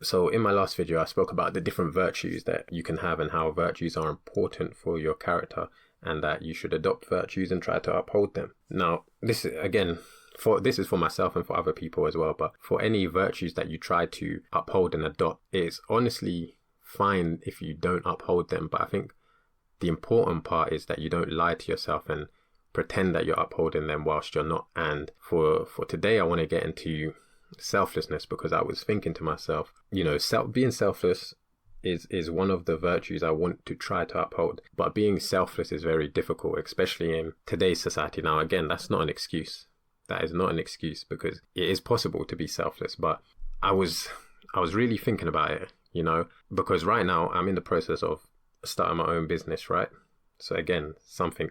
So in my last video, I spoke about the different virtues that you can have and how virtues are important for your character and that you should adopt virtues and try to uphold them. Now, this is, again, this is for myself and for other people as well, but for any virtues that you try to uphold and adopt, it's honestly fine if you don't uphold them. But I think the important part is that you don't lie to yourself and pretend that you're upholding them whilst you're not. And for today, I want to get into selflessness, because I was thinking to myself, being selfless is one of the virtues I want to try to uphold, but being selfless is very difficult, especially in today's society. Now, again, that's not an excuse. That is not an excuse, because it is possible to be selfless. But I was really thinking about it, because right now I'm in the process of starting my own business, right? So again, something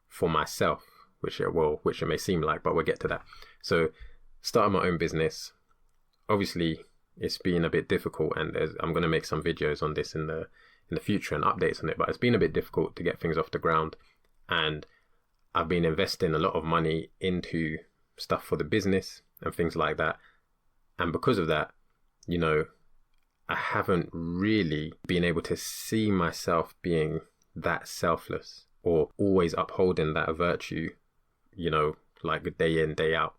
for myself, which it may seem like, but we'll get to that. So starting my own business, obviously it's been a bit difficult, and I'm going to make some videos on this in the future and updates on it, but it's been a bit difficult to get things off the ground, and I've been investing a lot of money into stuff for the business and things like that, and because of that, I haven't really been able to see myself being that selfless or always upholding that virtue, like day in, day out.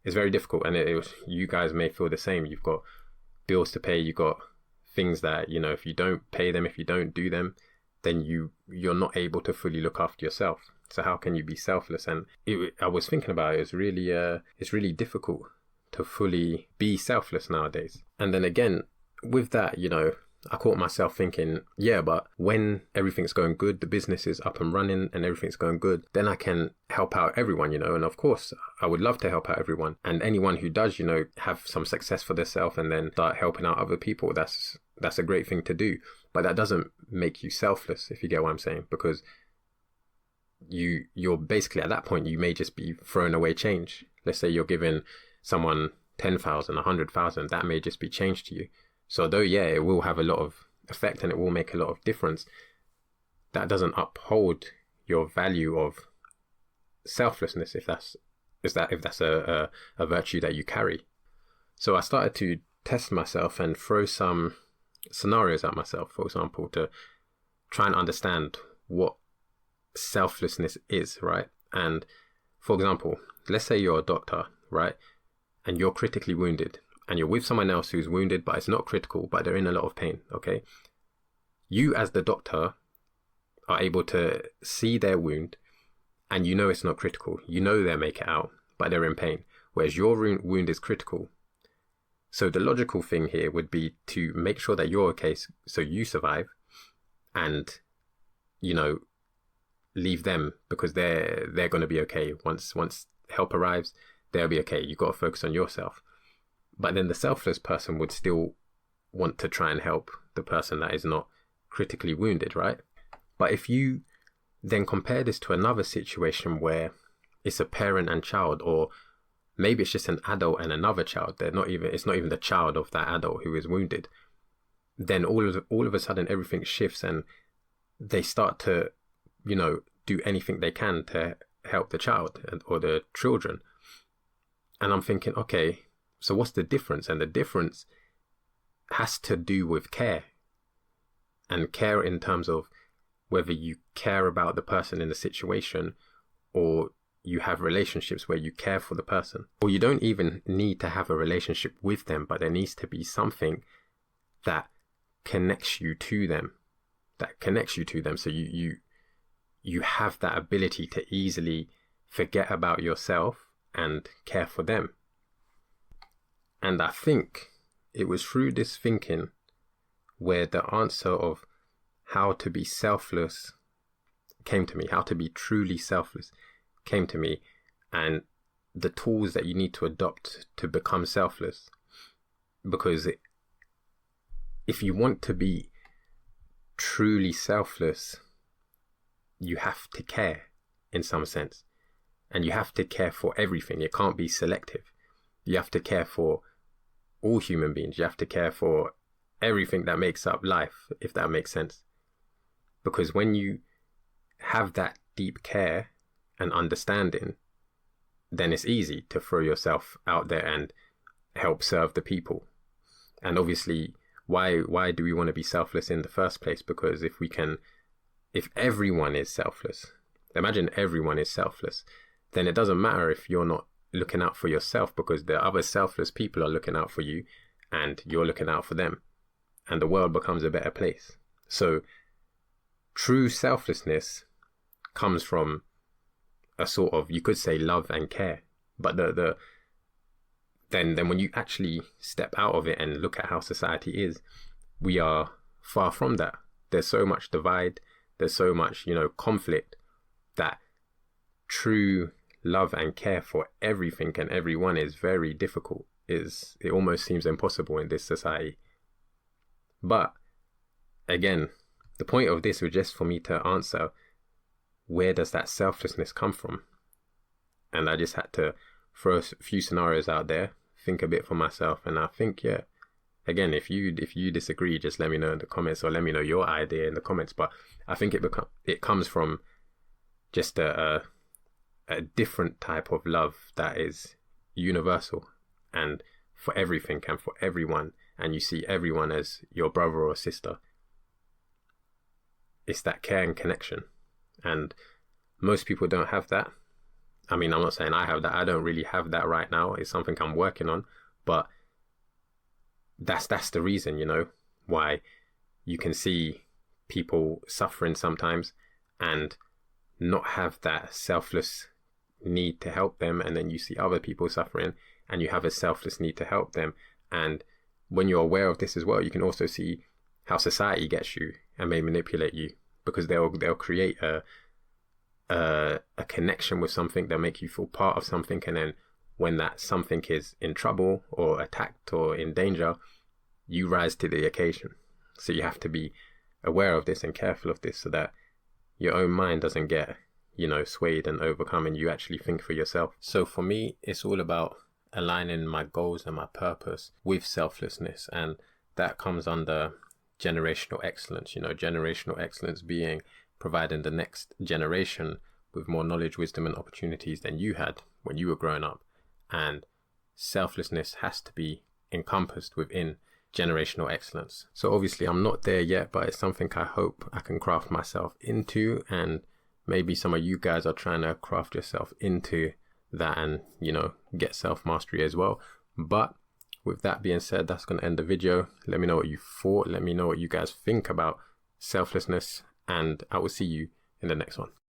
It's very difficult, and you guys may feel the same. You've got bills to pay, you've got things that, if you don't pay them, if you don't do them, then you're not able to fully look after yourself. So how can you be selfless? And I was thinking about it. It's really difficult to fully be selfless nowadays. And then again, with that, I caught myself thinking, yeah, but when everything's going good, the business is up and running and everything's going good, then I can help out everyone, and of course I would love to help out everyone, and anyone who does, have some success for themselves and then start helping out other people, that's a great thing to do. But that doesn't make you selfless, if you get what I'm saying, because you're basically, at that point, you may just be throwing away change. Let's say you're giving someone 10,000, 100,000, that may just be change to you. So though, yeah, it will have a lot of effect and it will make a lot of difference, that doesn't uphold your value of selflessness, if that's a virtue that you carry. So I started to test myself and throw some scenarios at myself, for example, to try and understand what selflessness is, right? And for example, let's say you're a doctor, right? And you're critically wounded, and you're with someone else who's wounded, but it's not critical, but they're in a lot of pain, okay? You as the doctor are able to see their wound, and it's not critical. They'll make it out, but they're in pain, whereas your wound is critical. So the logical thing here would be to make sure that you're okay, so you survive, and, leave them, because they're going to be okay. Once help arrives, they'll be okay. You've got to focus on yourself. But then the selfless person would still want to try and help the person that is not critically wounded, right? But if you then compare this to another situation where it's a parent and child, or maybe it's just an adult and another child, it's not even the child of that adult who is wounded, then all of a sudden everything shifts, and they start to, do anything they can to help the child or the children. And I'm thinking, okay, so what's the difference? And the difference has to do with care, and care in terms of whether you care about the person in the situation, or you have relationships where you care for the person, or you don't even need to have a relationship with them, but there needs to be something that connects you to them, so you have that ability to easily forget about yourself and care for them. And I think it was through this thinking where the answer of how to be selfless came to me, how to be truly selfless came to me, and the tools that you need to adopt to become selfless. Because if you want to be truly selfless, you have to care in some sense, and you have to care for everything. You can't be selective. You have to care for all human beings. You have to care for everything that makes up life, if that makes sense. Because when you have that deep care and understanding, then it's easy to throw yourself out there and help serve the people. And obviously, why do we want to be selfless in the first place? Because if everyone is selfless, imagine everyone is selfless, then it doesn't matter if you're not looking out for yourself, because the other selfless people are looking out for you and you're looking out for them, and the world becomes a better place. So true selflessness comes from a sort of, you could say, love and care. But then when you actually step out of it and look at how society is, we are far from that. There's so much divide, there's so much, conflict, that true love and care for everything and everyone is very difficult. It almost seems impossible in this society. But again, the point of this was just for me to answer, where does that selflessness come from? And I just had to throw a few scenarios out there, think a bit for myself, and I think, yeah, again, if you disagree, just let me know in the comments, or let me know your idea in the comments. But I think it comes from just a different type of love that is universal and for everything and for everyone, and you see everyone as your brother or sister. It's that care and connection, and most people don't have that. I mean, I'm not saying I have that. I don't really have that right now. It's something I'm working on, but that's the reason, why you can see people suffering sometimes and not have that selfless need to help them, and then you see other people suffering and you have a selfless need to help them. And when you're aware of this as well, you can also see how society gets you and may manipulate you, because they'll create a connection with something. They'll make you feel part of something, and then when that something is in trouble or attacked or in danger, you rise to the occasion. So you have to be aware of this and careful of this, so that your own mind doesn't get swayed and overcome, and you actually think for yourself. So for me, it's all about aligning my goals and my purpose with selflessness, and that comes under generational excellence. Generational excellence being providing the next generation with more knowledge, wisdom, and opportunities than you had when you were growing up. And selflessness has to be encompassed within generational excellence. So obviously I'm not there yet, but it's something I hope I can craft myself into, and maybe some of you guys are trying to craft yourself into that and, get self-mastery as well. But with that being said, that's going to end the video. Let me know what you thought. Let me know what you guys think about selflessness, and I will see you in the next one.